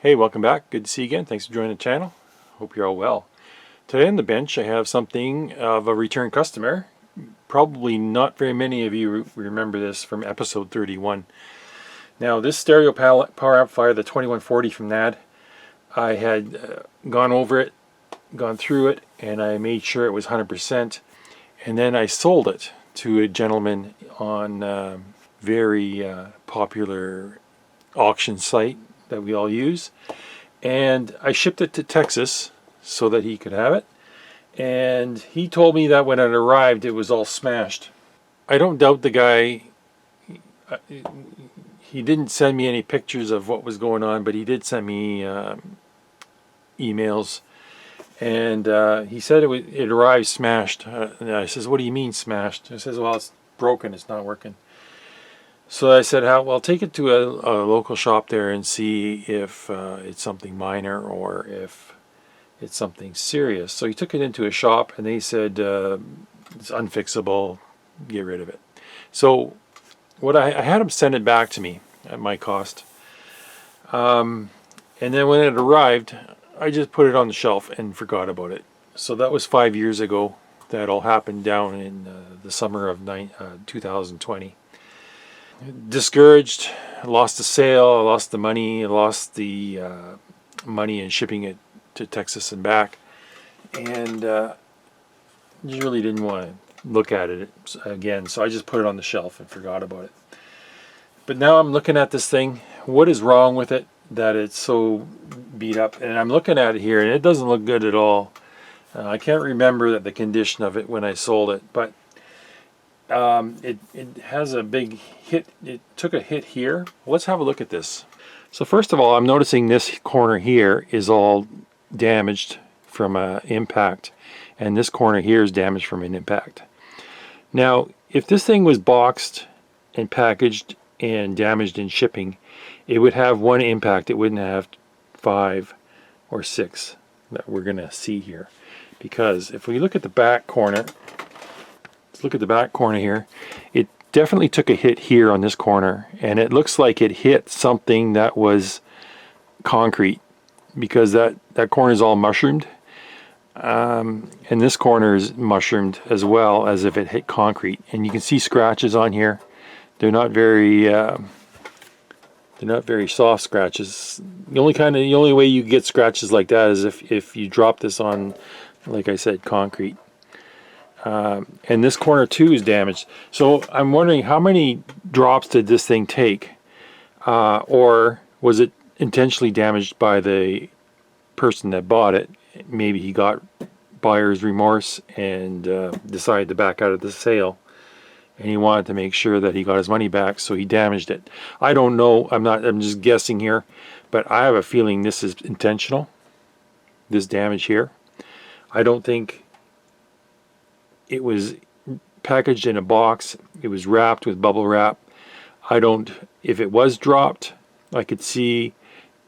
Hey, welcome back. Good to see you again. Thanks for joining the channel. Hope you're all well. Today on the bench I have something of a return customer. Probably not very many of you remember this from episode 31. Now this stereo power amplifier, the 2140 from NAD, I had gone over it, gone through it, and I made sure it was 100%. And then I sold it to a gentleman on a very popular auction site that we all use, and I shipped it to Texas so that he could have it, and he told me that when it arrived it was all smashed. I don't doubt the guy. He didn't send me any pictures of what was going on, but he did send me emails, and he said it arrived smashed. And I says, what do you mean smashed? He says, well, it's broken, it's not working. So I said, well, take it to a local shop there and see if it's something minor or if it's something serious. So he took it into a shop and they said, it's unfixable, get rid of it. So what I had him send it back to me at my cost. And then when it arrived, I just put it on the shelf and forgot about it. So that was 5 years ago. That all happened down in the summer of 2020. Discouraged, I lost the sale, I lost the money, I lost the money in shipping it to Texas and back, and just really didn't want to look at it again, so I just put it on the shelf and forgot about it. But now I'm looking at this thing. What is wrong with it that it's so beat up? And I'm looking at it here and it doesn't look good at all. I can't remember the condition of it when I sold it, but it has a big hit. It took a hit here. Let's have a look at this. So first of all, I'm noticing this corner here is all damaged from an impact, and this corner here is damaged from an impact. Now if this thing was boxed and packaged and damaged in shipping, it would have one impact. It wouldn't have 5 or 6 that we're gonna see here, because if we look at the back corner, look at the back corner here, it definitely took a hit here on this corner, and it looks like it hit something that was concrete, because that corner is all mushroomed, and this corner is mushroomed as well, as if it hit concrete. And you can see scratches on here. They're not very soft scratches. The only way you get scratches like that is if you drop this on, like I said, concrete. And this corner too is damaged. So I'm wondering, how many drops did this thing take, or was it intentionally damaged by the person that bought it? Maybe he got buyer's remorse and decided to back out of the sale, and he wanted to make sure that he got his money back, so he damaged it. I don't know. I'm just guessing here, but I have a feeling this is intentional, this damage here. I don't think it was packaged in a box. It was wrapped with bubble wrap. If it was dropped, I could see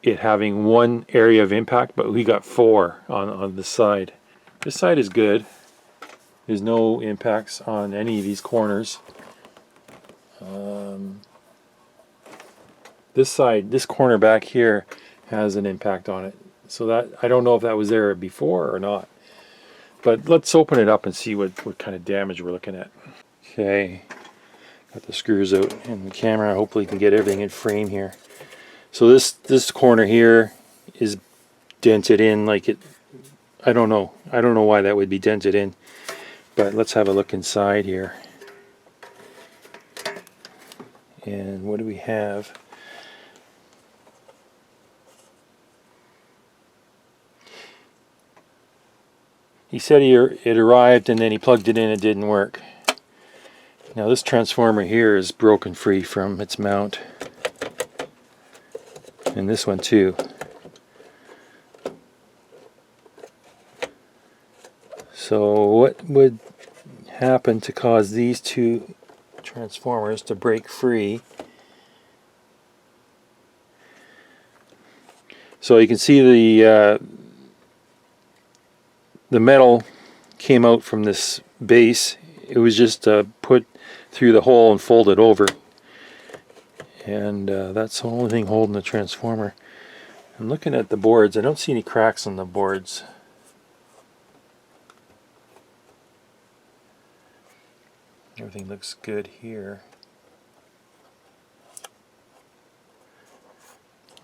it having one area of impact, but we got 4 on the side. This side is good. There's no impacts on any of these corners. This side, this corner back here has an impact on it. So that, I don't know if that was there before or not. But let's open it up and see what kind of damage we're looking at. Okay, got the screws out in the camera. Hopefully you can get everything in frame here. So this corner here is dented in like it. I don't know why that would be dented in. But let's have a look inside here. And what do we have? He said it arrived and then he plugged it in, it didn't work. Now this transformer here is broken free from its mount. And this one too. So what would happen to cause these two transformers to break free? So you can see the metal came out from this base. It was just put through the hole and folded over. And that's the only thing holding the transformer. I'm looking at the boards. I don't see any cracks on the boards. Everything looks good here.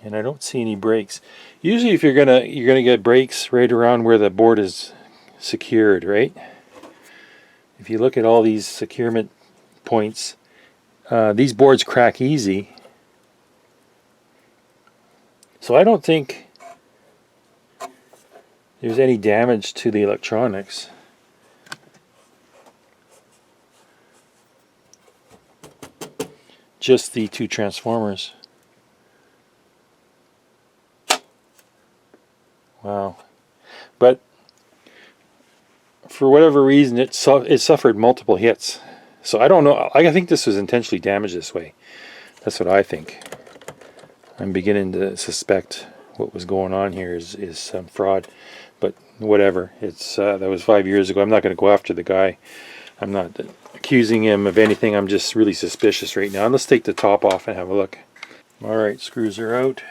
And I don't see any breaks. Usually if you're gonna get breaks right around where the board is secured, right? If you look at all these securement points, these boards crack easy. So I don't think there's any damage to the electronics. Just the two transformers. Wow. But for whatever reason, it suffered multiple hits. So I don't know. I think this was intentionally damaged this way. That's what I think. I'm beginning to suspect what was going on here is some fraud. But whatever. That was 5 years ago. I'm not going to go after the guy. I'm not accusing him of anything. I'm just really suspicious right now. Let's take the top off and have a look. Alright, screws are out.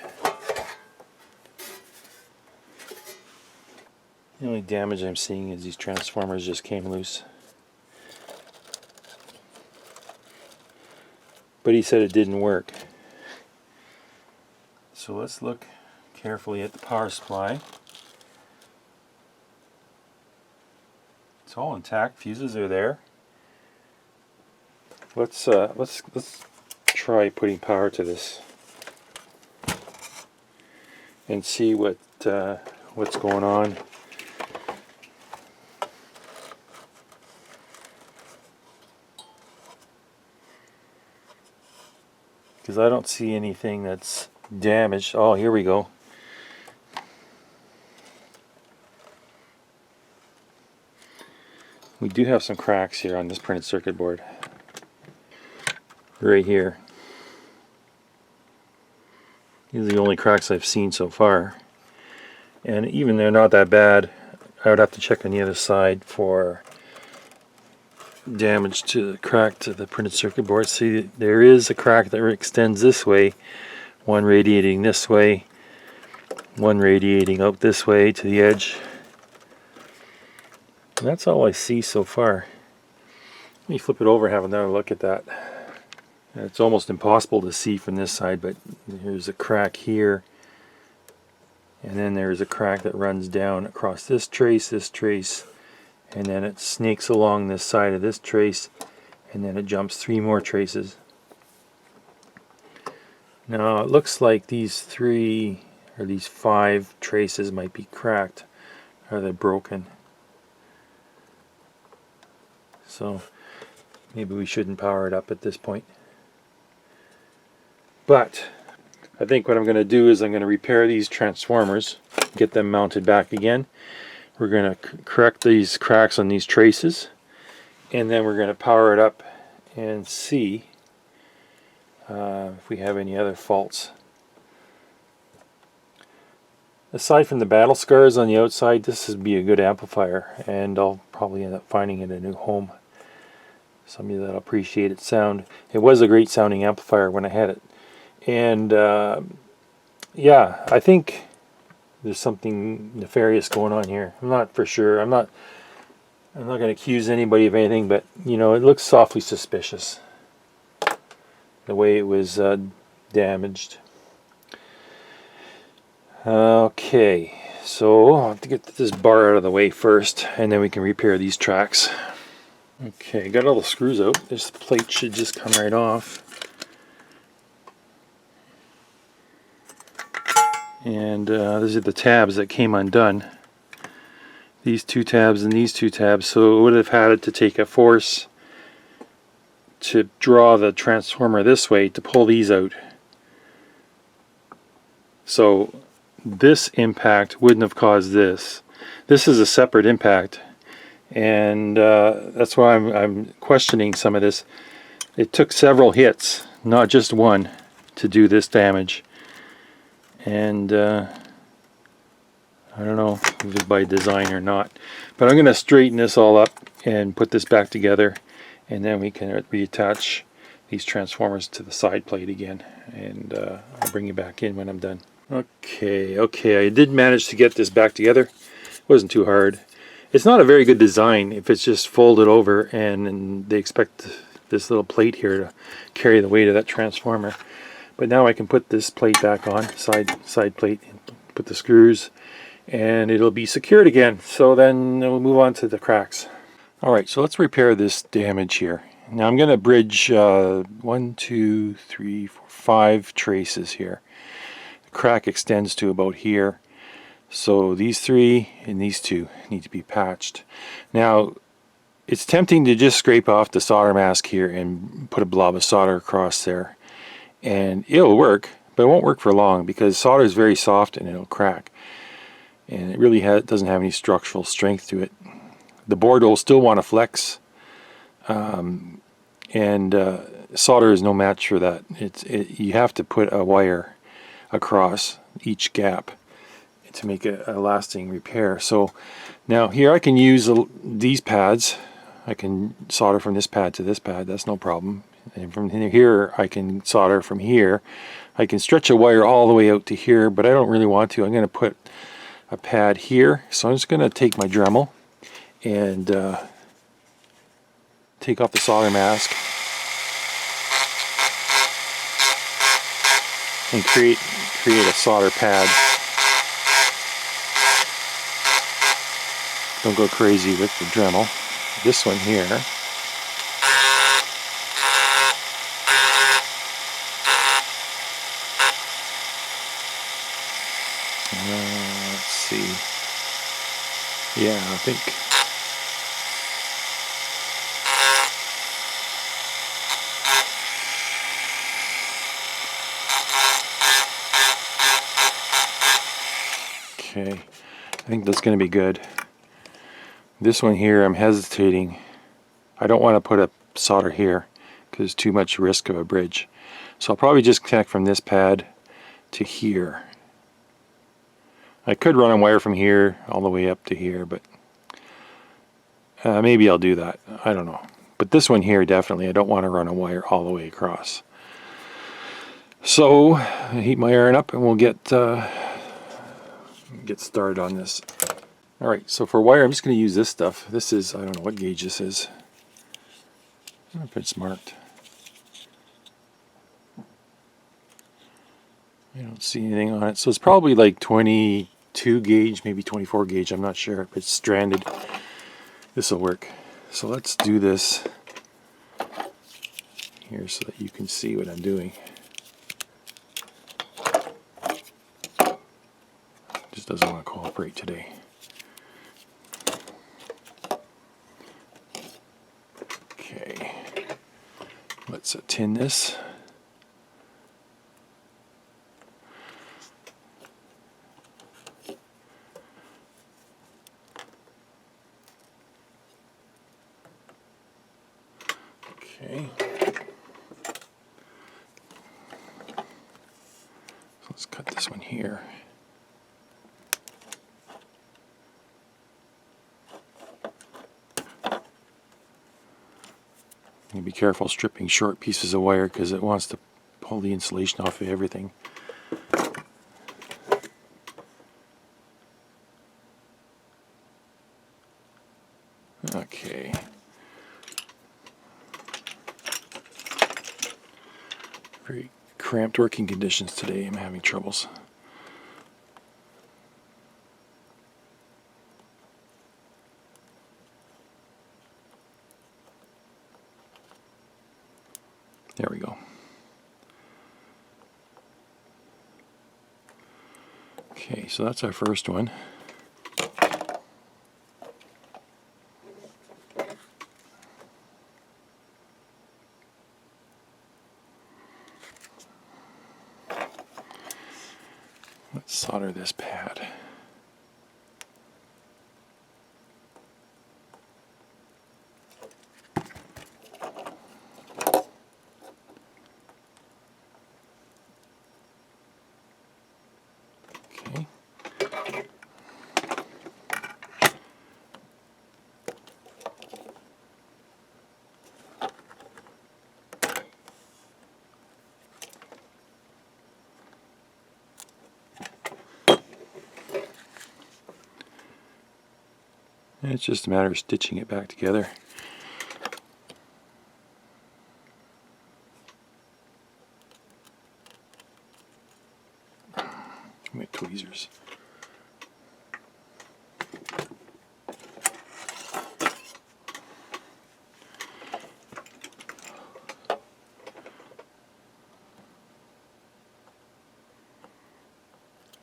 The only damage I'm seeing is these transformers just came loose. But he said it didn't work. So let's look carefully at the power supply. It's all intact. Fuses are there. Let's try putting power to this and see what's going on. Because I don't see anything that's damaged. Oh, here we go. We do have some cracks here on this printed circuit board. Right here. These are the only cracks I've seen so far. And even they're not that bad. I would have to check on the other side for damage to the crack to the printed circuit board. See, there is a crack that extends this way, one radiating this way, one radiating out this way to the edge. And that's all I see so far. Let me flip it over and have another look at that. It's almost impossible to see from this side, but here's a crack here, and then there's a crack that runs down across this trace, and then it snakes along this side of this trace, and then it jumps 3 more traces. Now it looks like these 3 or these 5 traces might be cracked, or they're broken. So maybe we shouldn't power it up at this point. But I think what I'm going to do is I'm going to repair these transformers, get them mounted back again. We're going to correct these cracks on these traces, and then we're going to power it up and see if we have any other faults. Aside from the battle scars on the outside, this would be a good amplifier, and I'll probably end up finding it a new home. Somebody that'll appreciate its sound. It was a great sounding amplifier when I had it. And yeah, I think there's something nefarious going on here. I'm not for sure. I'm not going to accuse anybody of anything, but you know, it looks awfully suspicious the way it was damaged. Okay, so I'll have to get this bar out of the way first, and then we can repair these tracks. Okay, got all the screws out. This plate should just come right off. And these are the tabs that came undone. These 2 tabs and these 2 tabs. So it would have had to take a force to draw the transformer this way to pull these out. So this impact wouldn't have caused this. This is a separate impact, and that's why I'm questioning some of this. It took several hits, not just one, to do this damage. And I don't know if it's by design or not, but I'm going to straighten this all up and put this back together, and then we can reattach these transformers to the side plate again, and I'll bring you back in when I'm done. Okay, I did manage to get this back together. It wasn't too hard. It's not a very good design if it's just folded over and they expect this little plate here to carry the weight of that transformer. But now I can put this plate back on, side plate, put the screws, and it'll be secured again. So then we'll move on to the cracks. Alright, so let's repair this damage here. Now I'm going to bridge 1, 2, 3, 4, 5 traces here. The crack extends to about here. So these 3 and these 2 need to be patched. Now it's tempting to just scrape off the solder mask here and put a blob of solder across there. And it'll work, but it won't work for long because solder is very soft and it'll crack. And it really doesn't have any structural strength to it. The board will still want to flex, and solder is no match for that. You have to put a wire across each gap to make a lasting repair. So now here I can use these pads. I can solder from this pad to this pad, that's no problem. And from here I can solder from here. I can stretch a wire all the way out to here, but I don't really want to. I'm going to put a pad here. So I'm just going to take my Dremel and take off the solder mask and create a solder pad. Don't go crazy with the Dremel. This one here. Let's see. Yeah, I think. Okay, I think that's going to be good. This one here, I'm hesitating. I don't want to put a solder here because there's too much risk of a bridge. So I'll probably just connect from this pad to here. I could run a wire from here all the way up to here, but maybe I'll do that. I don't know. But this one here, definitely, I don't want to run a wire all the way across. So I heat my iron up and we'll get started on this. Alright, so for wire I'm just going to use this stuff. This is, I don't know what gauge this is. I don't know if it's marked. I don't see anything on it. So it's probably like 22 gauge, maybe 24 gauge, I'm not sure. If it's stranded, this will work. So let's do this here so that you can see what I'm doing. Just doesn't want to cooperate today. Okay, let's tin this. Okay. So let's cut this one here. You be careful stripping short pieces of wire because it wants to pull the insulation off of everything. Okay. Very cramped working conditions today. I'm having troubles. There we go. Okay, so that's our first one. Let's solder this pad. Okay. And it's just a matter of stitching it back together. My tweezers.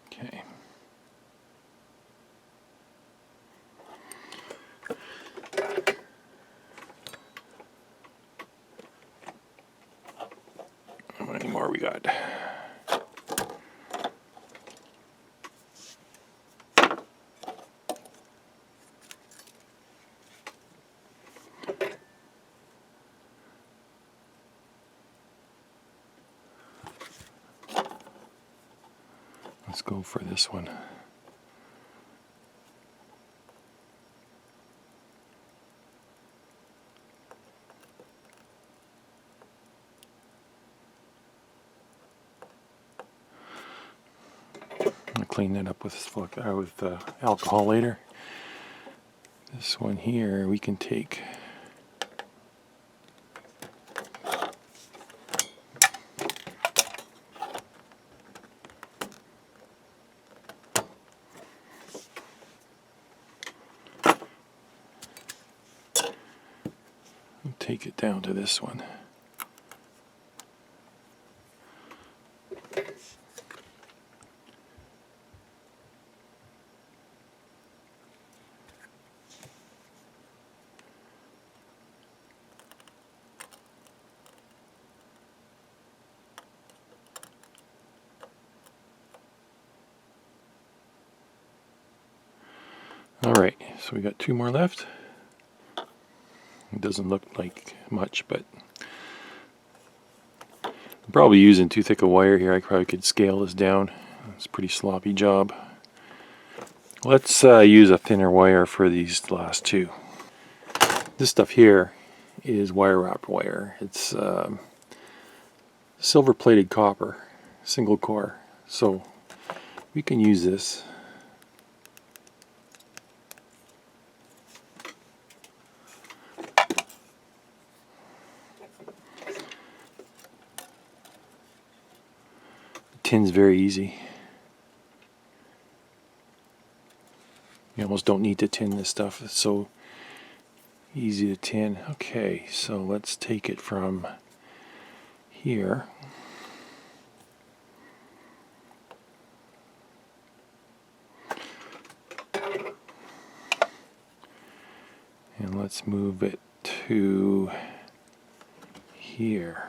Okay. How many more we got? Let's go for this one. I'll clean that up with alcohol later. This one here we can take. Take it down to this one. Alright, so we got 2 more left. It doesn't look like much, but I'm probably using too thick a wire here. I probably could scale this down. It's a pretty sloppy job. Let's use a thinner wire for these last 2. This stuff here is wire wrapped wire. It's silver plated copper, single core. So we can use this. Tin's very easy. You almost don't need to tin this stuff. It's so easy to tin. Okay, so let's take it from here. And let's move it to here.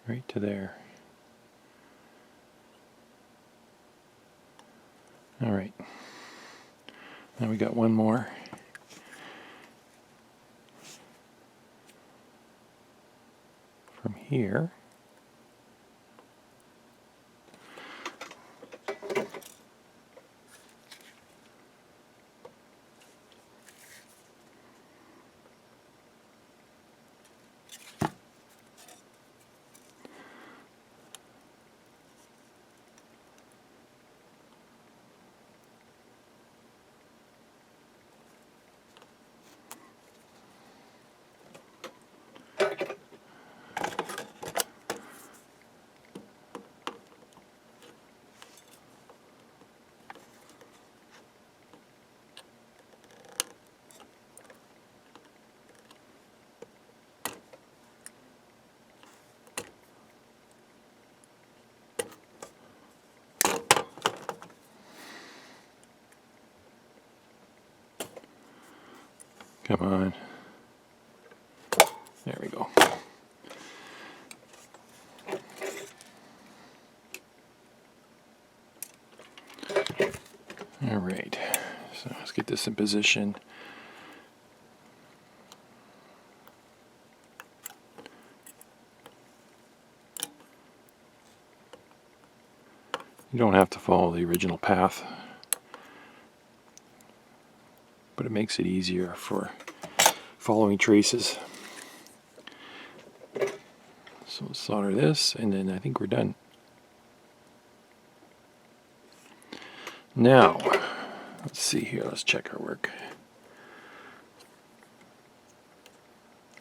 Right to there. All right. Now we got one more. From here. Come on. There we go. All right. So let's get this in position. You don't have to follow the original path, but it makes it easier for following traces. So we'll solder this, and then I think we're done. Now, let's see here, let's check our work.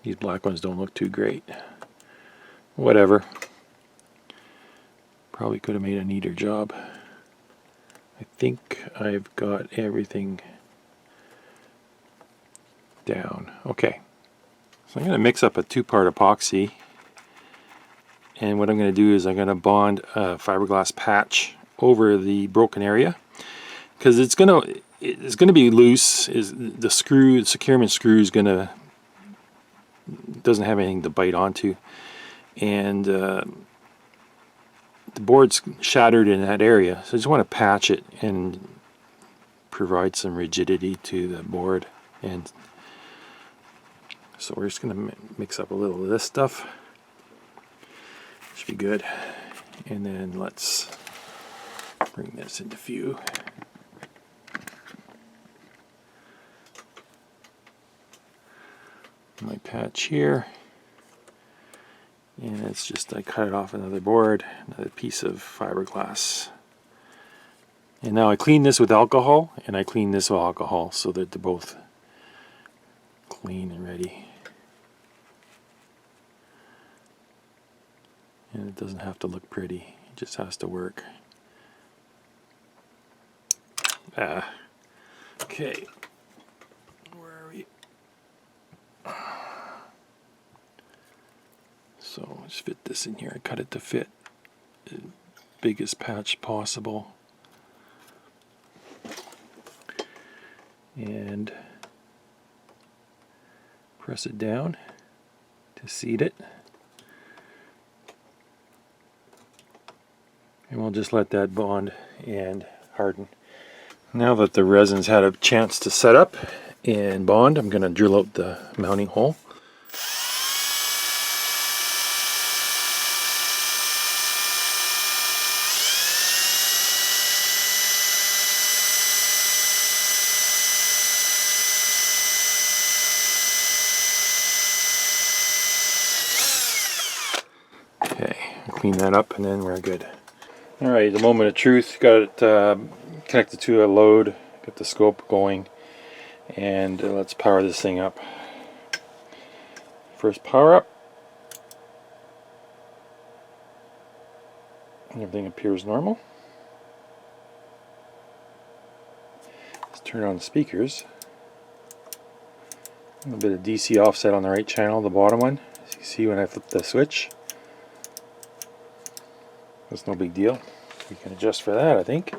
These black ones don't look too great. Whatever. Probably could have made a neater job. I think I've got everything down. Okay. So I'm going to mix up a two-part epoxy. And what I'm going to do is I'm going to bond a fiberglass patch over the broken area. Because it's going to be loose. The securement screw is going to, doesn't have anything to bite onto. And the board's shattered in that area, so I just want to patch it and provide some rigidity to the board. And so we're just going to mix up a little of this stuff. Should be good. And then let's bring this into view. My patch here. And it's just, I cut it off another board, another piece of fiberglass. And now I clean this with alcohol, and I clean this with alcohol so that they're both clean and ready. And it doesn't have to look pretty, it just has to work. Okay. Where are we? So let's fit this in here. I cut it to fit the biggest patch possible. And press it down to seat it. And we'll just let that bond and harden. Now that the resin's had a chance to set up and bond, I'm going to drill out the mounting hole. Okay, clean that up and then we're good. Alright, the moment of truth. Got it connected to a load, got the scope going, and let's power this thing up. First power up. Everything appears normal. Let's turn on the speakers. A little bit of DC offset on the right channel, the bottom one. As you can see when I flip the switch. That's no big deal. We can adjust for that, I think.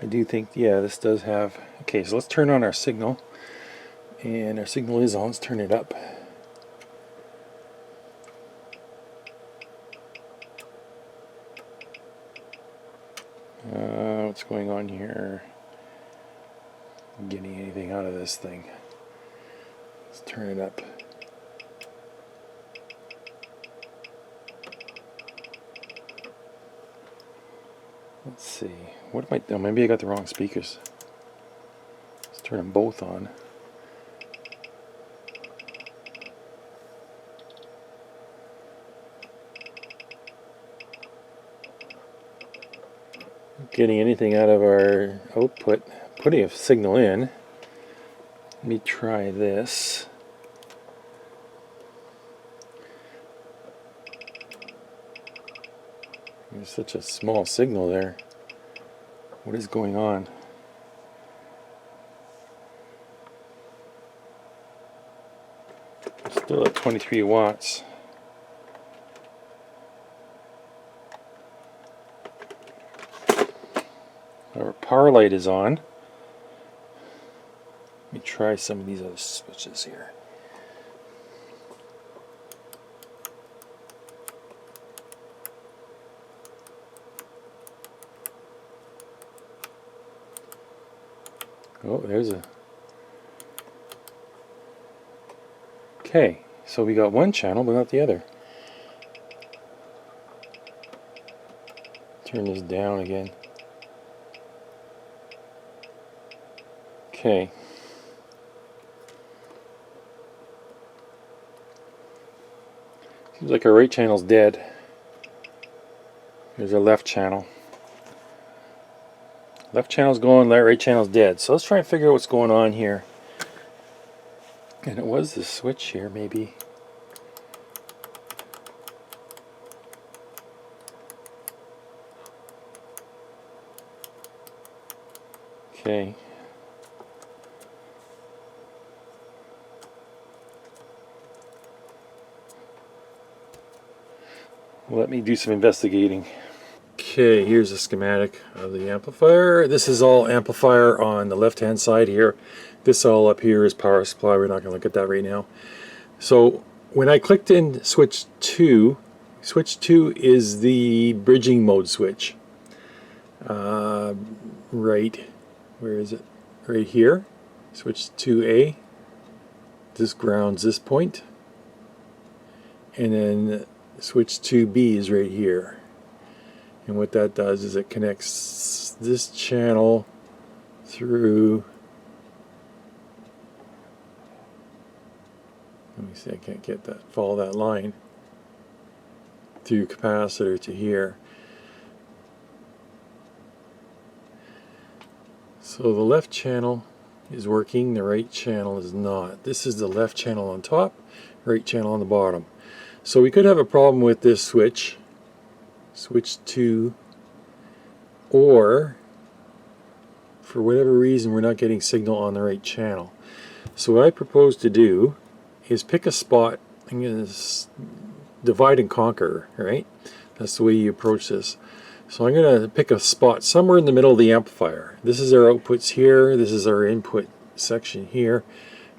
I do think, yeah, this does have... Okay, so let's turn on our signal. And our signal is on. Let's turn it up. What's going on here? I'm getting anything out of this thing. Let's turn it up. Let's see. What am I doing? Maybe I got the wrong speakers. Let's turn them both on. Getting anything out of our output, putting a signal in. Let me try this. There's such a small signal there. What is going on? It's still at 23 watts. Our power light is on. Let me try some of these other switches here. Oh, there's a... Okay, so we got one channel but not the other. turn this down again. Okay. Seems like our right channel's dead. Here's our left channel. Left channel's going, right channel's dead. So let's try and figure out what's going on here. And it was this switch here, maybe. Okay. Let me do some investigating. Okay, here's a schematic of the amplifier. This is all amplifier on the left hand side here. This all up here is power supply. We're not going to look at that right now. So when I clicked in switch 2 is the bridging mode switch. Right, where is it? Right here, switch 2A. This grounds this point. And then switch 2B is right here. And what that does is it connects this channel through, let me see, I can't get that, follow that line, through capacitor to here. So the left channel is working, the right channel is not. This is the left channel on top, right channel on the bottom. So we could have a problem with this switch 2, or for whatever reason we're not getting signal on the right channel. So what I propose to do is pick a spot. I'm going to divide and conquer, right? That's the way you approach this. So I'm going to pick a spot somewhere in the middle of the amplifier. This is our outputs here, this is our input section here.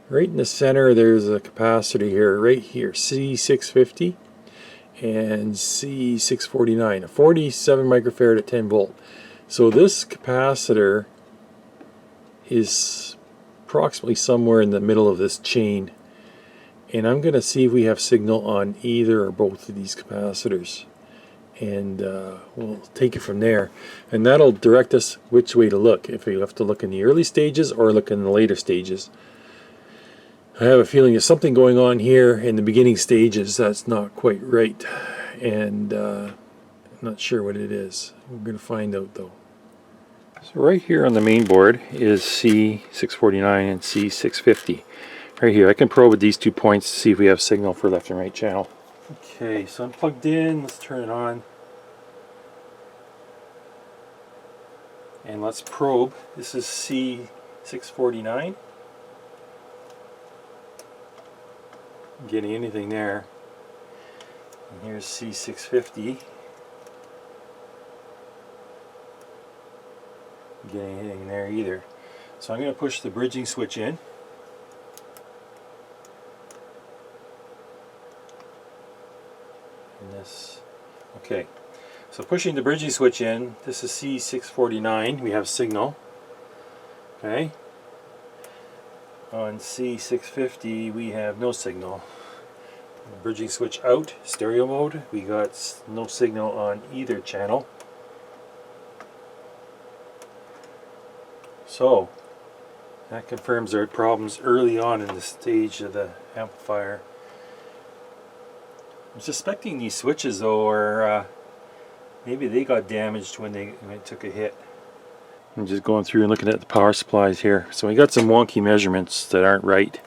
Right in the center there's a capacitor here, right here, C650 and C649, a 47 microfarad at 10 volt. So this capacitor is approximately somewhere in the middle of this chain, and I'm going to see if we have signal on either or both of these capacitors, and we'll take it from there, and that'll direct us which way to look, if we have to look in the early stages or look in the later stages. I have a feeling there's something going on here in the beginning stages that's not quite right, and I'm not sure what it is. We're going to find out though. So right here on the main board is C649 and C650. Right here, I can probe at these 2 points to see if we have signal for left and right channel. Okay, so I'm plugged in, let's turn it on. And let's probe. This is C649. Getting anything there. And here's C650. Getting anything there either. So I'm going to push the bridging switch in. And this, okay. So pushing the bridging switch in, this is C649, we have signal. Okay. On C650 we have no signal. Bridging switch out, stereo mode, we got no signal on either channel. So that confirms our problems early on in the stage of the amplifier. I'm suspecting these switches though are maybe they got damaged when it took a hit. I'm just going through and looking at the power supplies here. So we got some wonky measurements that aren't right.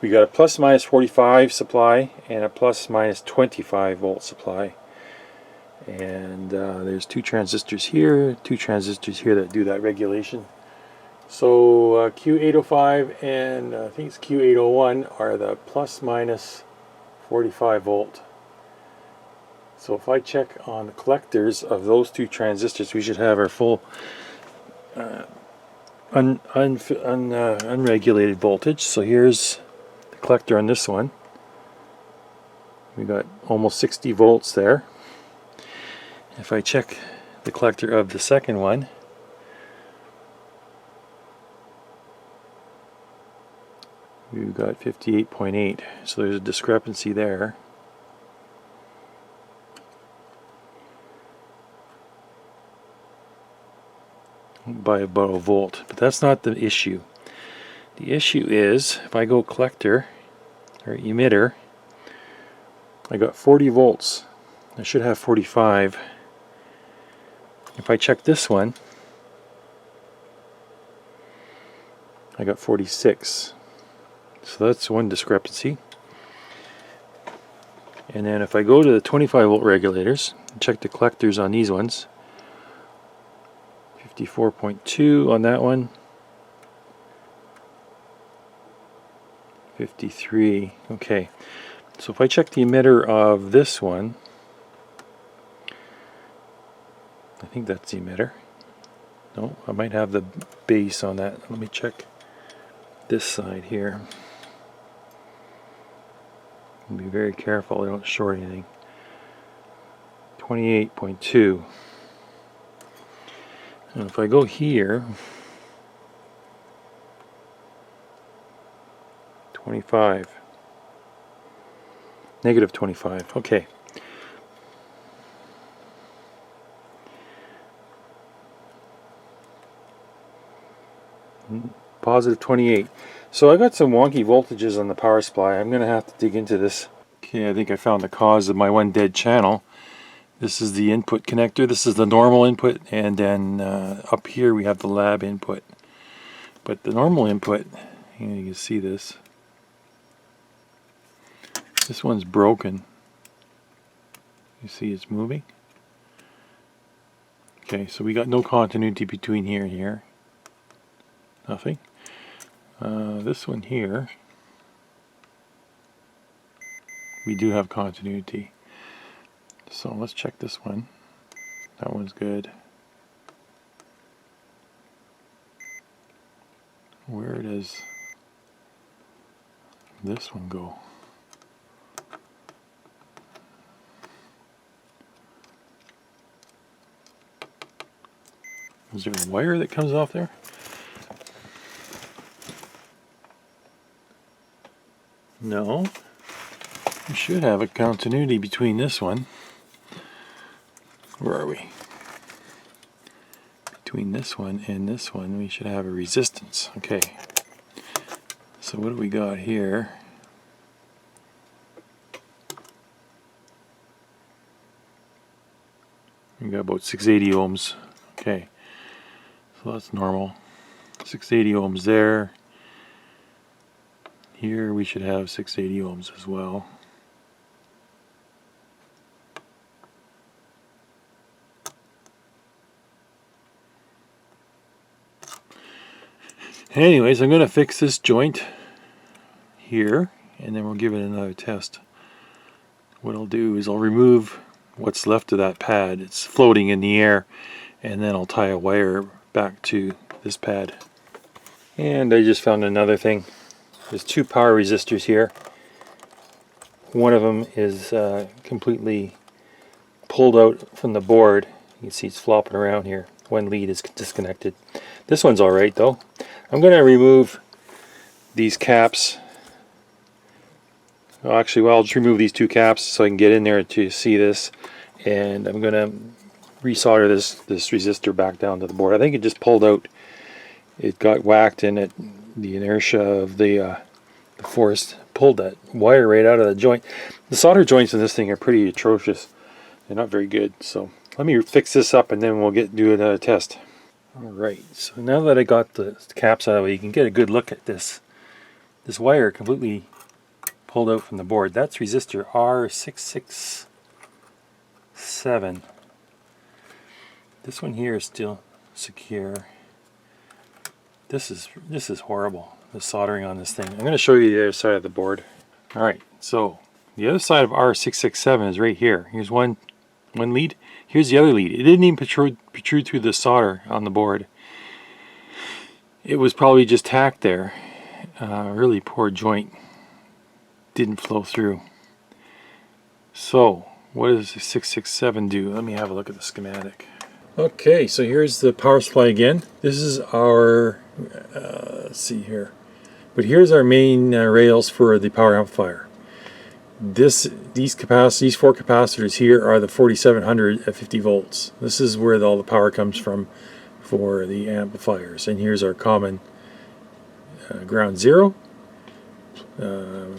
We got a plus minus 45 supply and a plus minus 25 volt supply. And there's 2 transistors here, 2 transistors here that do that regulation. So Q805 and I think it's Q801 are the plus minus 45 volt. So if I check on the collectors of those 2 transistors, we should have our full unregulated voltage. So here's the collector on this one. We got almost 60 volts there. If I check the collector of the second one, we've got 58.8. So there's a discrepancy there. by about a volt, but that's not the issue. The issue is if I go collector or emitter, I got 40 volts. I should have 45. If I check this one, I got 46. So that's one discrepancy. And then if I go to the 25 volt regulators and check the collectors on these ones, 54.2 on that one, 53. Okay, so if I check the emitter of this one, I think that's the emitter. No, I might have the base on that. Let me check this side here. Be very careful I don't short anything. 28.2. And if I go here, 25. Negative 25. Okay. Positive 28. So I got some wonky voltages on the power supply. I'm going to have to dig into this. Okay, I think I found the cause of my one dead channel. This is the input connector. This is the normal input, and then up here we have the lab input. But the normal input, you can see this. This one's broken. You see it's moving. Okay, so we got no continuity between here and here. Nothing. This one here, we do have continuity. So let's check this one. That one's good. Where does this one go? Is there a wire that comes off there? No. We should have a continuity between this one. Where are we? Between this one and this one, we should have a resistance. Okay. So what do we got here? We got about 680 ohms. Okay. So that's normal. 680 ohms there. Here we should have 680 ohms as well. Anyways, I'm going to fix this joint here, and then we'll give it another test. What I'll do is I'll remove what's left of that pad. It's floating in the air, and then I'll tie a wire back to this pad. And I just found another thing. There's two power resistors here. One of them is completely pulled out from the board. You can see it's flopping around here. One lead is disconnected. This one's alright though. I'm going to remove these caps. Well, actually, I'll just remove these two caps so I can get in there to see this. And I'm going to resolder this resistor back down to the board. I think it just pulled out. It got whacked and the inertia of the force pulled that wire right out of the joint. The solder joints in this thing are pretty atrocious. They're not very good. So let me fix this up and then we'll do another test. Alright, so now that I got the caps out of it, you can get a good look at this. This wire completely pulled out from the board. That's resistor R667. This one here is still secure. This is horrible, the soldering on this thing. I'm going to show you the other side of the board. Alright, so the other side of R667 is right here. Here's one lead. Here's the other lead. It didn't even protrude through the solder on the board. It was probably just tacked there. Really poor joint. Didn't flow through. So, what does the 667 do? Let me have a look at the schematic. Okay, so here's the power supply again. This is our, let's see here. But here's our main rails for the power amplifier. These four capacitors here are the 4700 at 50 volts. This is where all the power comes from for the amplifiers. And here's our common ground 0,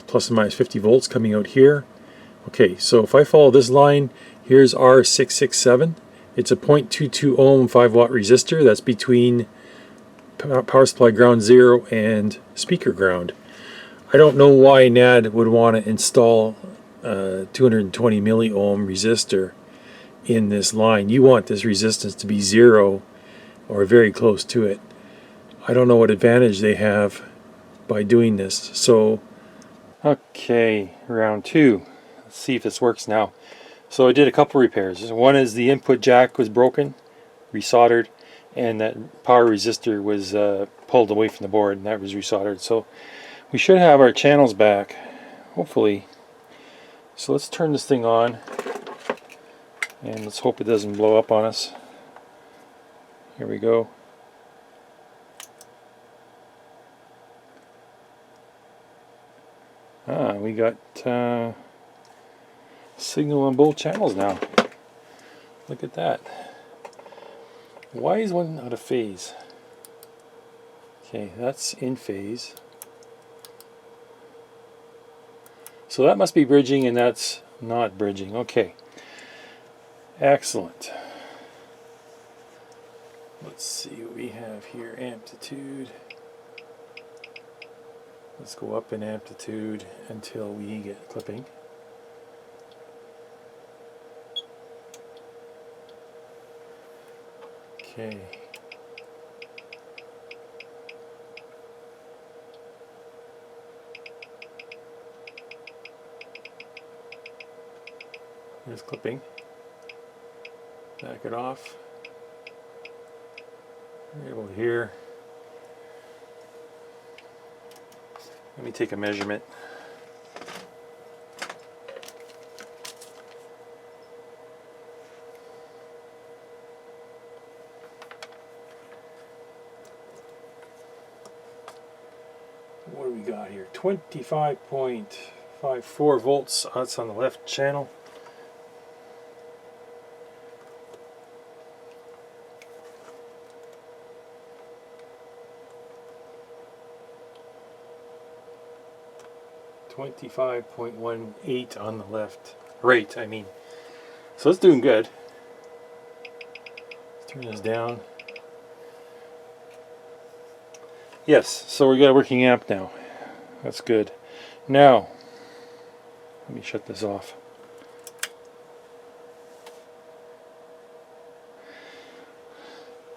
plus and minus 50 volts coming out here. Okay, so if I follow this line, here's R667. It's a 0.22 ohm 5 watt resistor that's between power supply ground 0 and speaker ground. I don't know why NAD would want to install a 220 milliohm resistor in this line. You want this resistance to be 0 or very close to it. I don't know what advantage they have by doing this. So, okay, round 2. Let's see if this works now. So I did a couple repairs. One is the input jack was broken, resoldered, and that power resistor was pulled away from the board, and that was resoldered. So we should have our channels back, hopefully. So let's turn this thing on, and let's hope it doesn't blow up on us. Here we go. We got signal on both channels now. Look at that. Why is one out of phase? Okay, that's in phase. So that must be bridging, and that's not bridging. Okay. Excellent. Let's see what we have here. Amplitude. Let's go up in amplitude until we get clipping. Okay. There's clipping. Back it off. We're able to hear. Let me take a measurement. What do we got here? 25.54 volts. That's on the left channel. .18 on the left. Right, I mean. So it's doing good. Let's turn this down. Yes, so we got a working amp now. That's good. Now, let me shut this off.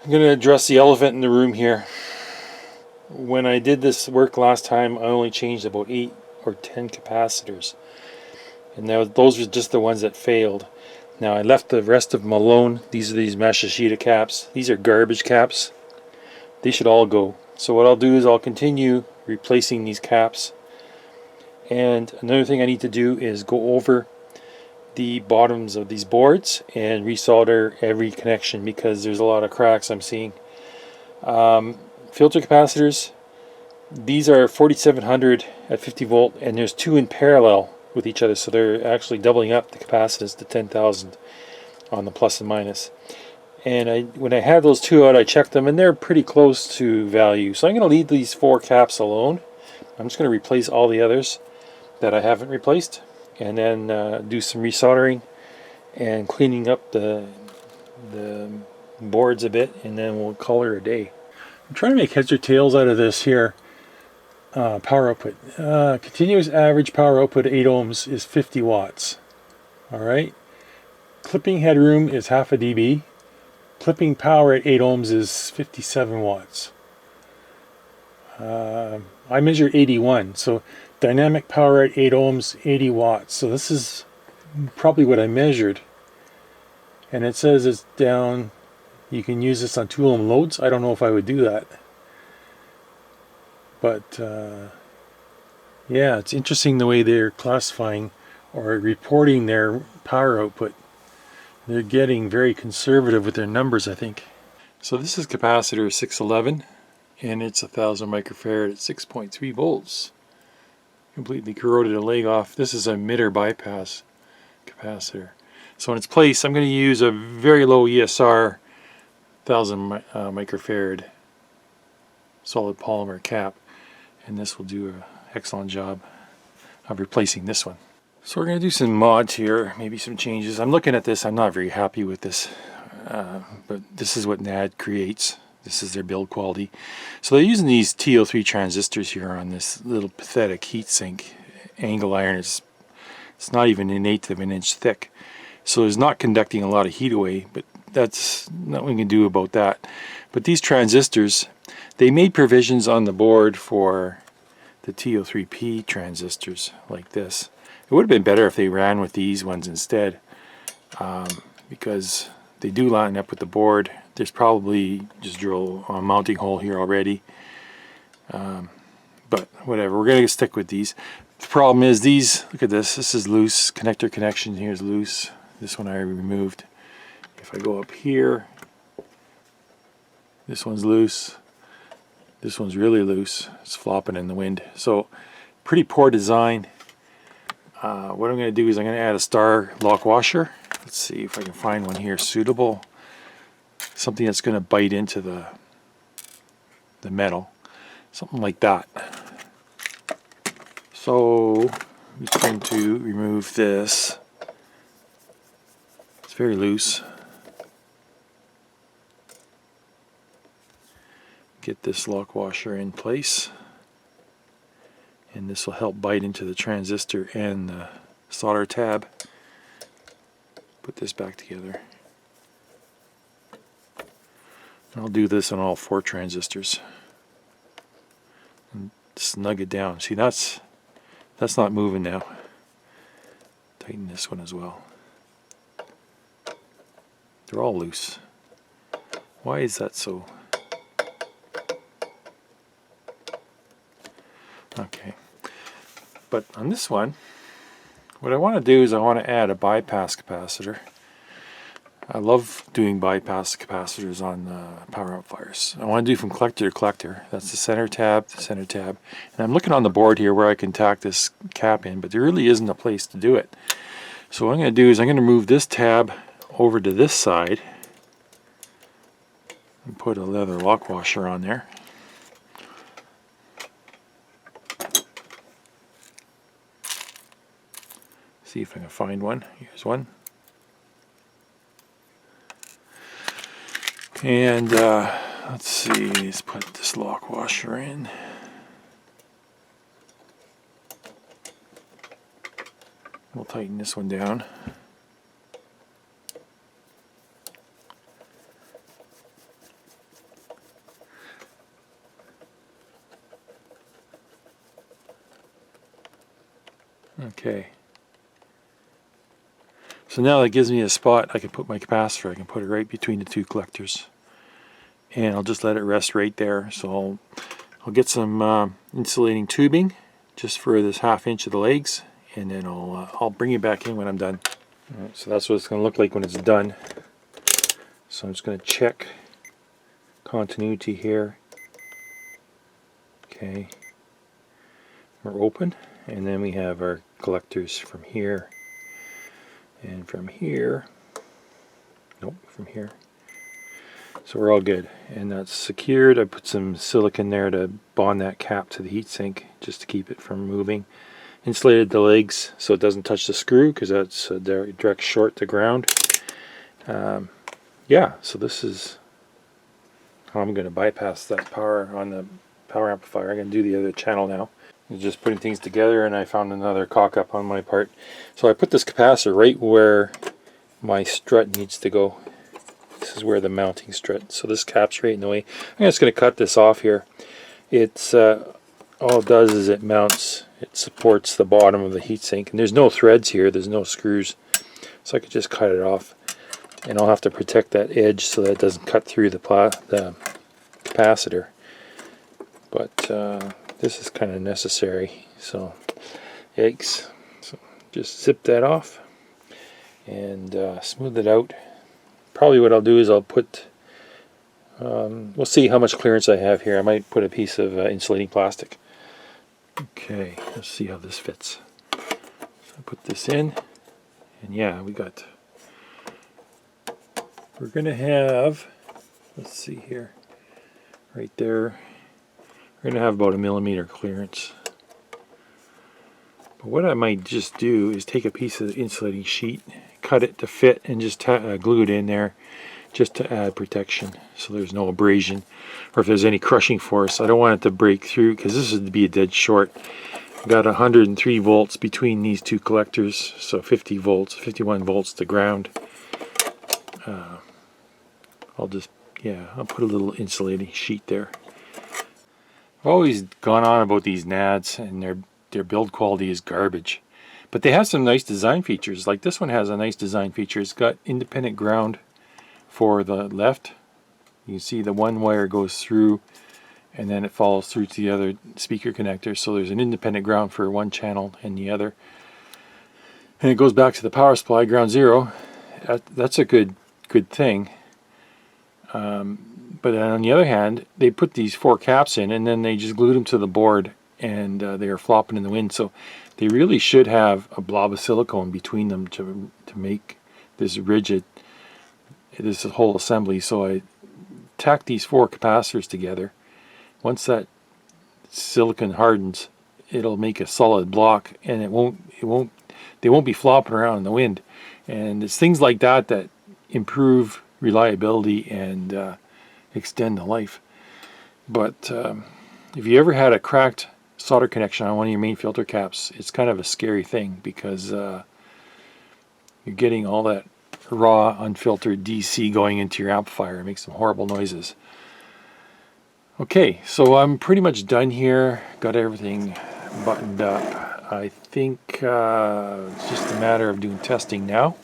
I'm going to address the elephant in the room here. When I did this work last time, I only changed about 8 or 10 capacitors, and now those were just the ones that failed. Now I left the rest of them alone. These are these Mashashita caps. These are garbage caps. They should all go. So what I'll do is I'll continue replacing these caps, and another thing I need to do is go over the bottoms of these boards and resolder every connection, because there's a lot of cracks I'm seeing. Filter capacitors, these are 4700 at 50 volt, and there's 2 in parallel with each other, so they're actually doubling up the capacitance to 10,000 on the plus and minus. And when I had those 2 out, I checked them, and they're pretty close to value. So I'm going to leave these 4 caps alone. I'm just going to replace all the others that I haven't replaced, and then do some resoldering and cleaning up the boards a bit, and then we'll call it a day. I'm trying to make heads or tails out of this here. Power output. Continuous average power output 8 ohms is 50 watts. Alright. Clipping headroom is half a dB. Clipping power at 8 ohms is 57 watts. I measured 81. So dynamic power at 8 ohms, 80 watts. So this is probably what I measured. And it says it's down. You can use this on 2 ohm loads. I don't know if I would do that. But yeah, it's interesting the way they're classifying or reporting their power output. They're getting very conservative with their numbers, I think. So this is capacitor 611, and it's 1000 microfarad at 6.3 volts. Completely corroded a leg off. This is a emitter bypass capacitor. So in its place, I'm going to use a very low ESR 1000 microfarad solid polymer cap, and this will do an excellent job of replacing this one. So we're going to do some mods here, maybe some changes. I'm looking at this, I'm not very happy with this, but this is what NAD creates. This is their build quality. So they're using these TO3 transistors here on this little pathetic heatsink angle iron. It's not even 1/8 of an inch thick. So it's not conducting a lot of heat away, but that's not what we can do about that. But these transistors, they made provisions on the board for the TO3P transistors like this. It would have been better if they ran with these ones instead, because they do line up with the board. There's probably just drill a mounting hole here already, but whatever, we're going to stick with these. The problem is these, look at this, this is loose, connector connection here is loose. This one I removed. If I go up here, this one's loose, this one's really loose, it's flopping in the wind. So pretty poor design. What I'm going to do is I'm going to add a star lock washer. Let's see if I can find one here suitable. Something that's going to bite into the metal. Something like that. So I'm just going to remove this. It's very loose. Get this lock washer in place. And this will help bite into the transistor and the solder tab. Put this back together. And I'll do this on all 4 transistors. And snug it down. See, that's not moving now. Tighten this one as well. They're all loose. Why is that so? Okay. But on this one, what I want to do is I want to add a bypass capacitor. I love doing bypass capacitors on power amplifiers. I want to do from collector to collector. That's the center tab, and I'm looking on the board here where I can tack this cap in, but there really isn't a place to do it. So what I'm going to do is I'm going to move this tab over to this side and put a leather lock washer on there. See if I can find one. Here's one. And let's see, let's put this lock washer in. We'll tighten this one down. Okay. So now that gives me a spot I can put my capacitor. I can put it right between the 2 collectors. And I'll just let it rest right there. So I'll get some insulating tubing just for this 1/2 inch of the legs, and then I'll bring it back in when I'm done. Alright, so that's what it's going to look like when it's done. So I'm just going to check continuity here. Okay. We're open, and then we have our collectors from here. And from here, nope, from here. So we're all good, and that's secured. I put some silicone there to bond that cap to the heatsink just to keep it from moving. Insulated the legs so it doesn't touch the screw, because that's a direct short to ground. Yeah, so this is how I'm going to bypass that power on the power amplifier. I'm going to do the other channel now. I'm just putting things together, and I found another cock up on my part. So I put this capacitor right where my strut needs to go. This is where the mounting strut. So this cap's right in the way. I'm just going to cut this off here. It's all it does is it mounts. It supports the bottom of the heatsink, and there's no threads here. There's no screws, so I could just cut it off. And I'll have to protect that edge so that it doesn't cut through the capacitor. But this is kind of necessary. So, yikes. So just zip that off and smooth it out. Probably what I'll do is I'll put, we'll see how much clearance I have here. I might put a piece of insulating plastic. Okay, let's see how this fits. So I put this in, and yeah, we're going to have let's see here, right there. We're going to have about a millimeter clearance. But what I might just do is take a piece of the insulating sheet, cut it to fit, and just glue it in there just to add protection so there's no abrasion, or if there's any crushing force. I don't want it to break through because this would be a dead short. I've got 103 volts between these two collectors, so 50 volts, 51 volts to ground. I'll put a little insulating sheet there. I've always gone on about these NADs and their build quality is garbage. But they have some nice design features. Like this one has a nice design feature. It's got independent ground for the left. You can see the one wire goes through and then it follows through to the other speaker connector. So there's an independent ground for one channel and the other. And it goes back to the power supply, ground zero. That's a good thing. But on the other hand, they put these 4 caps in and then they just glued them to the board, and they are flopping in the wind. So they really should have a blob of silicone between them to make this rigid, this whole assembly. So I tacked these 4 capacitors together. Once that silicon hardens, it'll make a solid block, and they won't be flopping around in the wind. And it's things like that that improve reliability and extend the life. But if you ever had a cracked solder connection on one of your main filter caps, it's kind of a scary thing, because you're getting all that raw unfiltered DC going into your amplifier. It makes some horrible noises. Okay, so I'm pretty much done here. Got everything buttoned up. I think it's just a matter of doing testing now.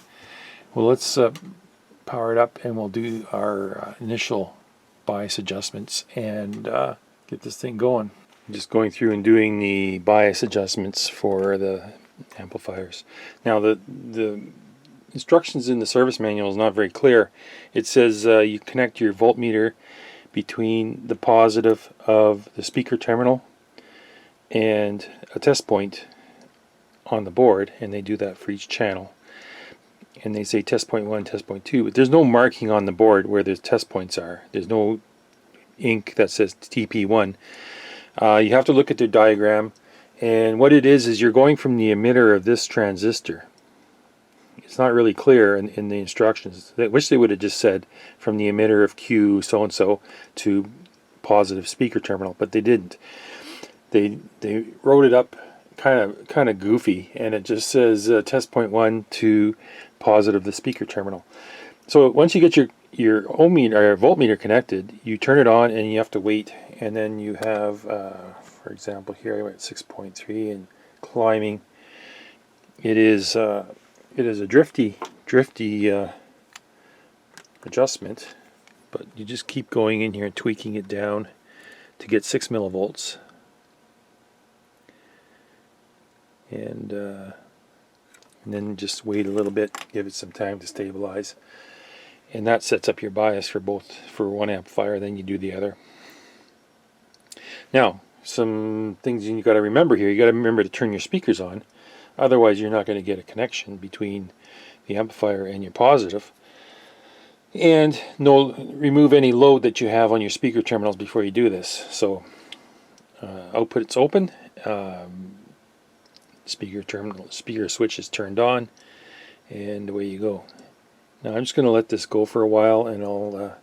Well, let's power it up and we'll do our initial bias adjustments and get this thing going. I'm just going through and doing the bias adjustments for the amplifiers. Now the instructions in the service manual is not very clear. It says you connect your voltmeter between the positive of the speaker terminal and a test point on the board, and they do that for each channel. And they say test point 1, test point 2, but there's no marking on the board where the test points are. There's no ink that says TP1. You have to look at their diagram, and what it is you're going from the emitter of this transistor. It's not really clear in the instructions. I wish they would have just said from the emitter of Q so-and-so to positive speaker terminal, but they didn't. They wrote it up kind of goofy, and it just says test point 1 to positive the speaker terminal. So once you get your ohmmeter or voltmeter connected, you turn it on and you have to wait, and then you have for example here I'm at 6.3 and climbing. It is a drifty adjustment, but you just keep going in here and tweaking it down to get 6 millivolts. And then just wait a little bit, give it some time to stabilize, and that sets up your bias for one amplifier. Then you do the other. Now, some things you got to remember here. You got to remember to turn your speakers on, otherwise you're not going to get a connection between the amplifier and your positive. And remove any load that you have on your speaker terminals before you do this. So output is open. Speaker switch is turned on, and away you go. Now I'm just going to let this go for a while, and I'll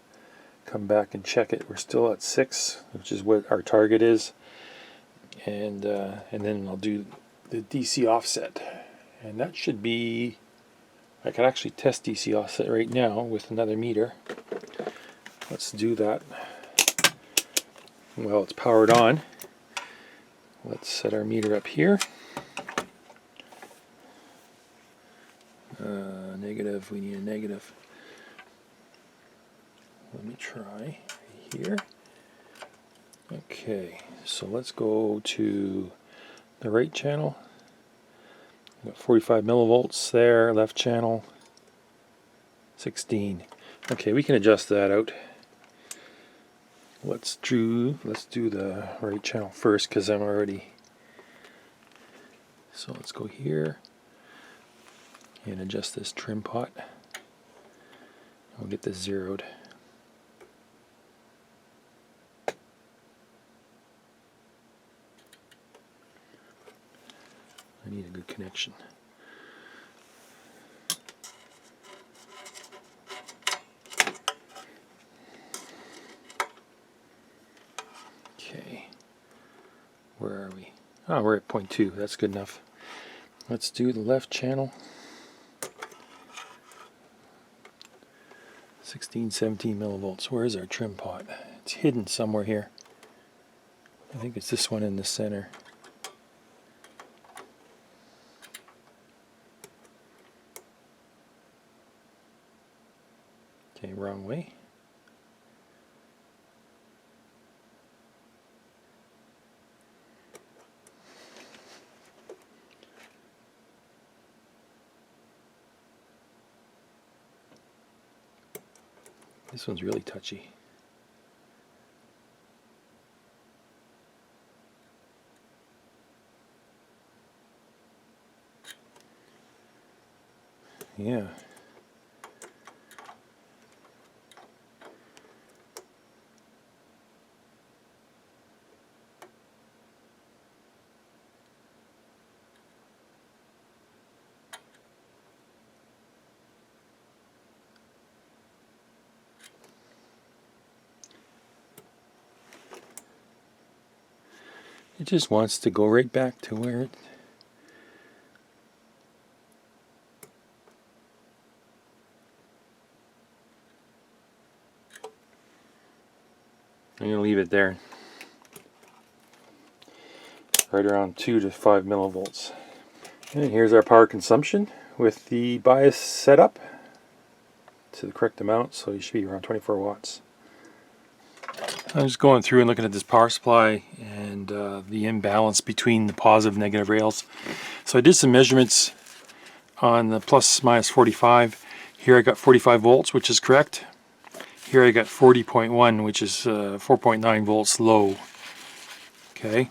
come back and check it. We're still at 6, which is what our target is, and then I'll do the DC offset, and that should be. I can actually test DC offset right now with another meter. Let's do that. Well, it's powered on. Let's set our meter up here. Negative, we need a negative. Let me try here. Okay, so let's go to the right channel. Got 45 millivolts there, left channel 16. Okay, we can adjust that out. Let's do the right channel first, because I'm already. So let's go here and adjust this trim pot. We'll get this zeroed. I need a good connection. Okay, where are we? Oh, we're at 0.2. That's good enough. Let's do the left channel. 16, 17 millivolts. Where is our trim pot? It's hidden somewhere here. I think it's this one in the center. Okay, wrong way. This one's really touchy. Yeah. It just wants to go right back to where it... I'm going to leave it there. Right around 2 to 5 millivolts. And here's our power consumption with the bias set up to the correct amount, so you should be around 24 watts. I'm just going through and looking at this power supply and the imbalance between the positive and negative rails. So I did some measurements on the plus minus 45. Here I got 45 volts, which is correct. Here I got 40.1, which is 4.9 volts low. Okay.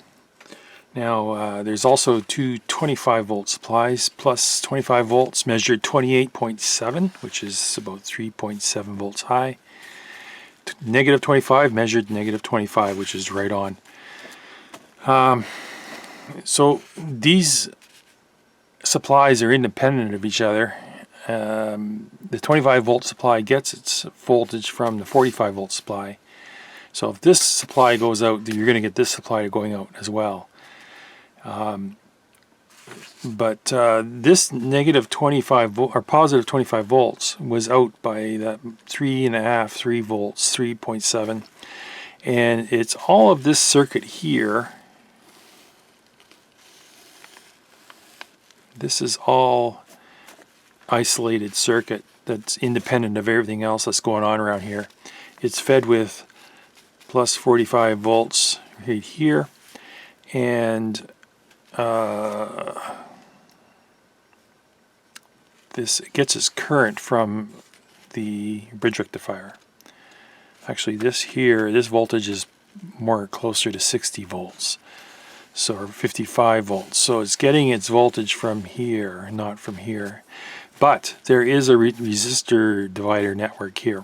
Now there's also two 25 volt supplies, plus 25 volts measured 28.7, which is about 3.7 volts high. Negative 25 measured negative 25, which is right on. So these supplies are independent of each other. The 25 volt supply gets its voltage from the 45 volt supply. So if this supply goes out, you're going to get this supply going out as well. But this negative 25 volt or positive 25 volts was out by that 3 volts, 3.7, and it's all of this circuit here. This is all isolated circuit that's independent of everything else that's going on around here. It's fed with plus 45 volts right here, and this gets its current from the bridge rectifier. Actually, this voltage is more closer to 60 volts, so or 55 volts. So it's getting its voltage from here, not from here. But there is a resistor divider network here.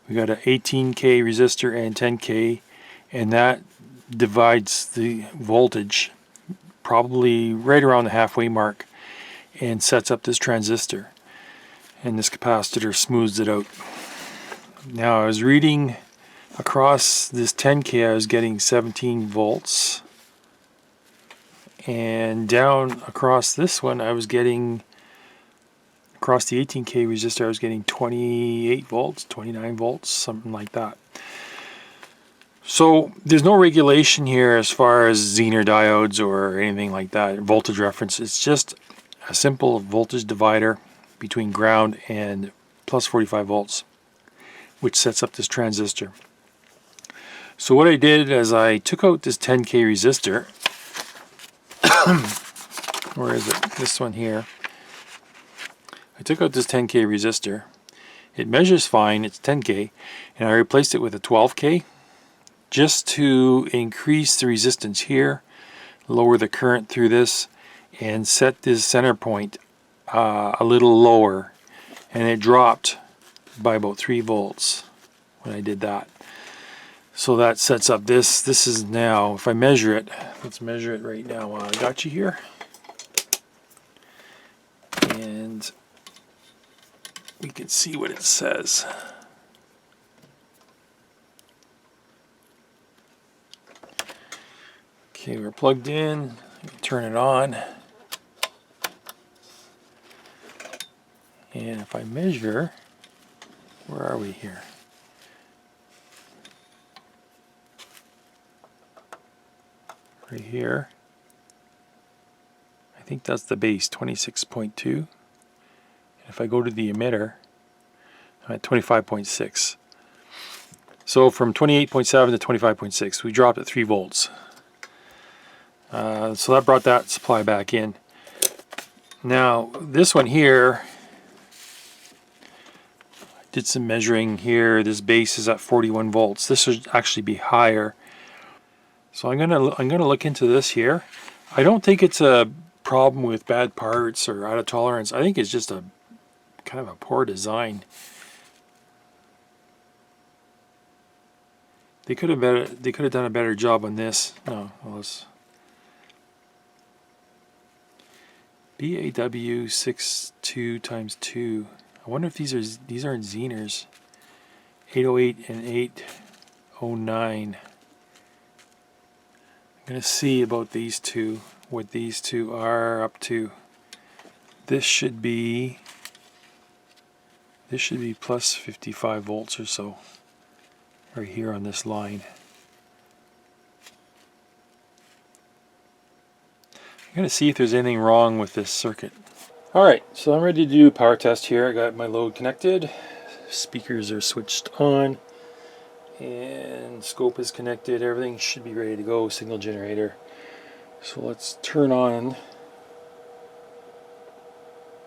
We got an 18K resistor and 10K, and that divides the voltage probably right around the halfway mark and sets up this transistor, and this capacitor smooths it out. Now I was reading across this 10K I was getting 17 volts, and down across this one I was getting, across the 18K resistor I was getting 28 volts, 29 volts, something like that. So there's no regulation here as far as Zener diodes or anything like that, voltage reference. It's just a simple voltage divider between ground and plus 45 volts, which sets up this transistor. So what I did is I took out this 10K resistor. Where is it? This one here. I took out this 10K resistor. It measures fine, it's 10K, and I replaced it with a 12K just to increase the resistance here, lower the current through this, and set this center point a little lower, and it dropped by about 3 volts when I did that. So that sets up this. This is now, if I measure it, let's measure it right now while I got you here. and we can see what it says. Okay, we're plugged in. Turn it on. And if I measure, where are we here? Right here. I think that's the base, 26.2. And if I go to the emitter, I'm at 25.6. So from 28.7 to 25.6, we dropped at 3 volts. So that brought that supply back in. Now, this one here, I did some measuring here. This base is at 41 volts. This should actually be higher. So I'm gonna look into this here. I don't think it's a problem with bad parts or out of tolerance. I think it's just a kind of a poor design. They could have done a better job on this. No, well, it's BAW 62 times 2. I wonder if these aren't Zeners. 808 and 809. I'm going to see about these two, what these two are up to. This should be plus 55 volts or so, right here on this line. I'm going to see if there's anything wrong with this circuit. Alright, so I'm ready to do a power test here. I got my load connected, speakers are switched on, and scope is connected. Everything should be ready to go, signal generator. So let's turn on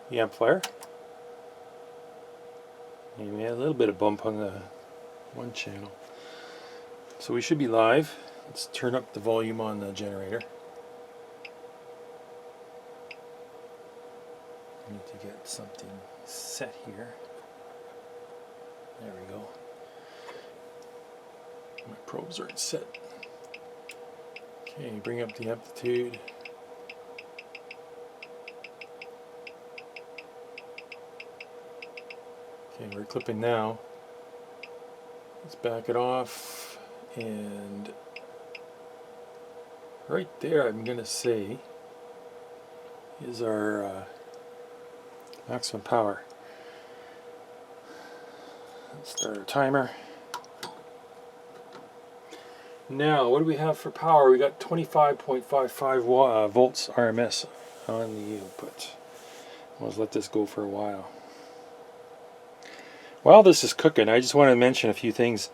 the amplifier. And we had a little bit of bump on the one channel. So we should be live. Let's turn up the volume on the generator. I need to get something set here. There we go. My probes aren't set. Okay, bring up the amplitude. Okay, we're clipping now. Let's back it off, and right there I'm going to say is our maximum power. Let's start our timer. Now, what do we have for power? We got 25.55 volts RMS on the input. Let's let this go for a while. While this is cooking, I just want to mention a few things.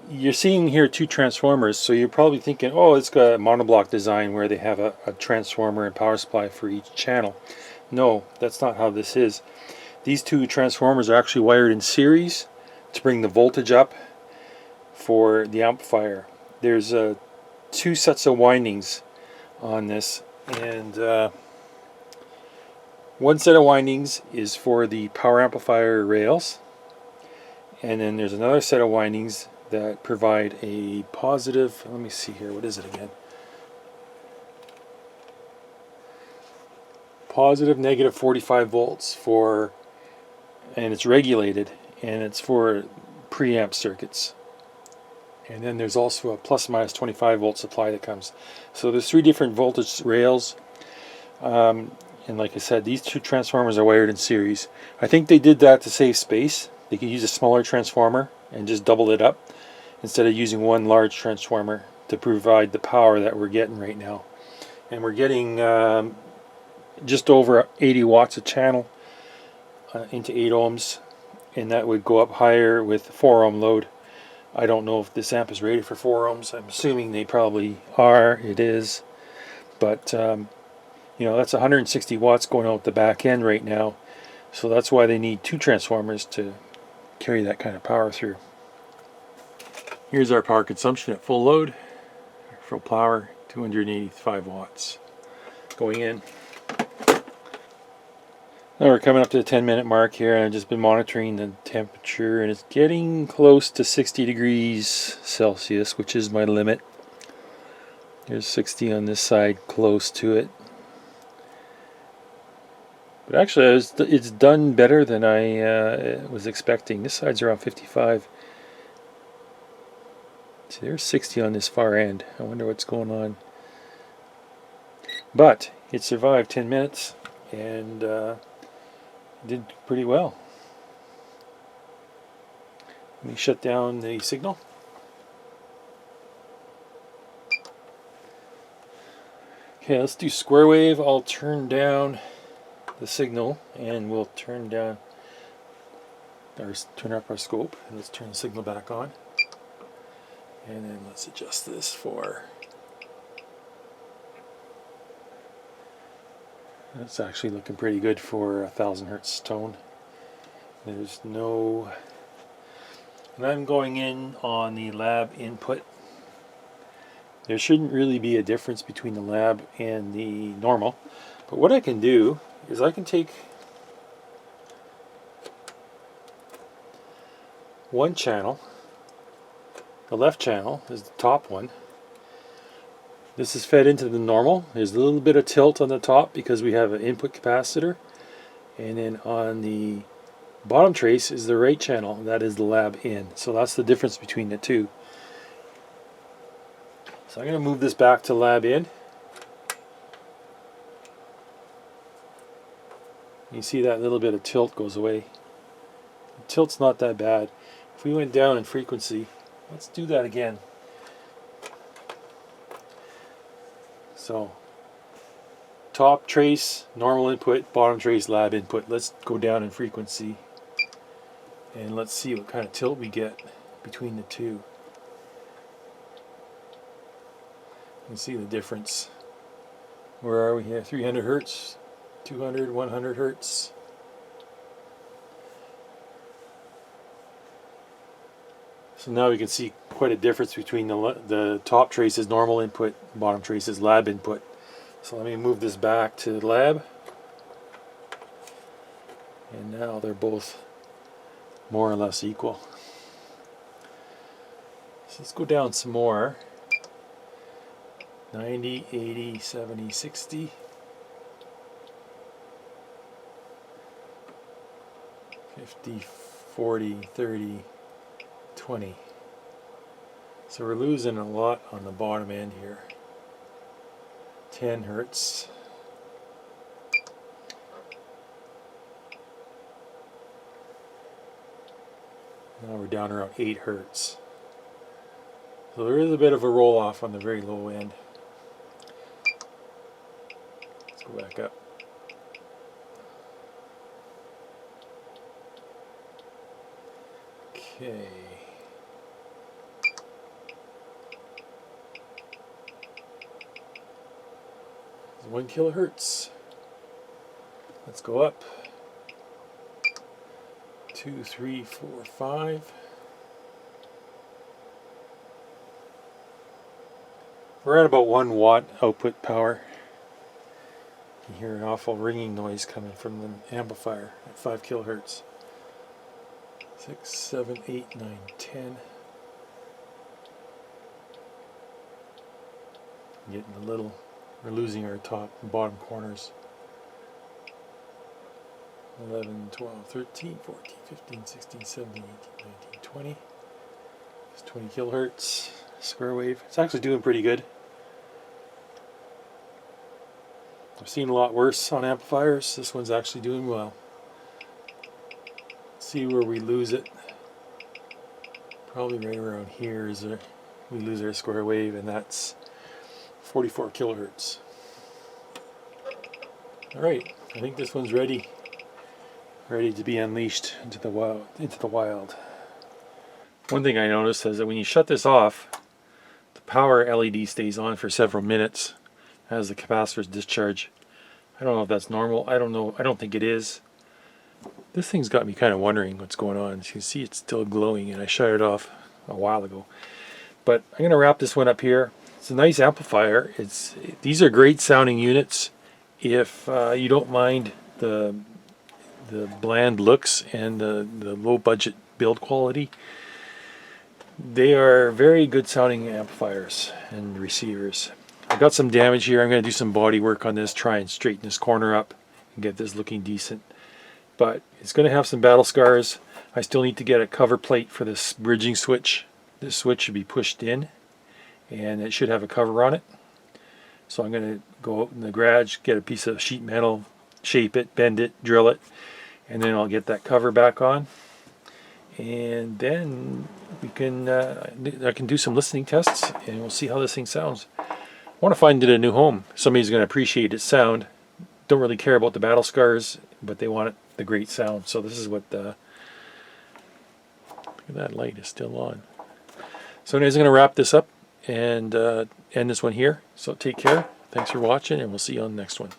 You're seeing here 2 transformers, so you're probably thinking, oh, it's got a monoblock design where they have a transformer and power supply for each channel. No, that's not how this is. These 2 transformers are actually wired in series to bring the voltage up for the amplifier. There's 2 sets of windings on this, and one set of windings is for the power amplifier rails, and then there's another set of windings that provide a positive, let me see here, what is it again? Positive, negative 45 volts for, and it's regulated, and it's for preamp circuits. And then there's also a plus minus 25 volt supply that comes. So there's 3 different voltage rails. And like I said, these 2 transformers are wired in series. I think they did that to save space. They could use a smaller transformer and just double it up instead of using one large transformer to provide the power that we're getting right now. And we're getting just over 80 watts a channel into 8 ohms, and that would go up higher with 4 ohm load. I don't know if this amp is rated for 4 ohms. I'm assuming they probably are. It is. But, you know, that's 160 watts going out the back end right now. So that's why they need 2 transformers to carry that kind of power through. Here's our power consumption at full load. Full power, 285 watts going in. Now we're coming up to the 10-minute mark here, and I've just been monitoring the temperature, and it's getting close to 60 degrees Celsius, which is my limit. There's 60 on this side, close to it. But actually, it's done better than I was expecting. This side's around 55. So there's 60 on this far end. I wonder what's going on. But it survived 10 minutes and did pretty well. Let me shut down the signal. Okay, let's do square wave. I'll turn down the signal and we'll turn up our scope, and let's turn the signal back on. And then let's adjust this for, that's actually looking pretty good for 1000 hertz tone. There's no, and I'm going in on the lab input. There shouldn't really be a difference between the lab and the normal, but what I can do is I can take one channel, the left channel is the top one. This is fed into the normal. There's a little bit of tilt on the top because we have an input capacitor, and then on the bottom trace is the right channel, that is the lab in. So that's the difference between the two. So I'm going to move this back to lab in. You see that little bit of tilt goes away. The tilt's not that bad. If we went down in frequency, let's do that again. So top trace, normal input, bottom trace, lab input. Let's go down in frequency and let's see what kind of tilt we get between the two. You can see the difference. Where are we here? 300 hertz, 200, 100 hertz. So now we can see quite a difference between the top trace is normal input, bottom trace is lab input. So let me move this back to the lab. And now they're both more or less equal. So let's go down some more. 90, 80, 70, 60. 50, 40, 30, 20. So we're losing a lot on the bottom end here. 10 hertz. Now we're down around 8 hertz. So there is a bit of a roll off on the very low end. Let's go back up. Okay. 1 kilohertz. Let's go up. 2, 3, 4, 5. We're at about 1 watt output power. You hear an awful ringing noise coming from the amplifier at 5 kilohertz. 6, 7, 8, 9, 10. Getting a little, we're losing our top and bottom corners. 11, 12, 13, 14, 15, 16, 17, 18, 19, 20. It's 20 kilohertz square wave. It's actually doing pretty good. I've seen a lot worse on amplifiers. This one's actually doing well. Let's see where we lose it. Probably right around here is we lose our square wave, and that's 44 kilohertz. Alright, I think this one's ready to be unleashed into the wild. One thing I noticed is that when you shut this off, the power LED stays on for several minutes as the capacitors discharge. I don't know if that's normal. I don't know. I don't think it is. This thing's got me kind of wondering what's going on. As you can see, it's still glowing, and I shut it off a while ago. But I'm going to wrap this one up here. It's a nice amplifier. These are great sounding units if you don't mind the bland looks and the low budget build quality. They are very good sounding amplifiers and receivers. I got some damage here. I'm going to do some body work on this, try and straighten this corner up and get this looking decent. But it's going to have some battle scars. I still need to get a cover plate for this bridging switch. This switch should be pushed in, and it should have a cover on it. So I'm going to go out in the garage, get a piece of sheet metal, shape it, bend it, drill it, and then I'll get that cover back on. And then we can I can do some listening tests, and we'll see how this thing sounds. I want to find it a new home. Somebody's going to appreciate its sound. Don't really care about the battle scars, but they want the great sound. So this is what look at that light is still on. So anyways, I'm going to wrap this up and end this one here. So take care. Thanks for watching, and we'll see you on the next one.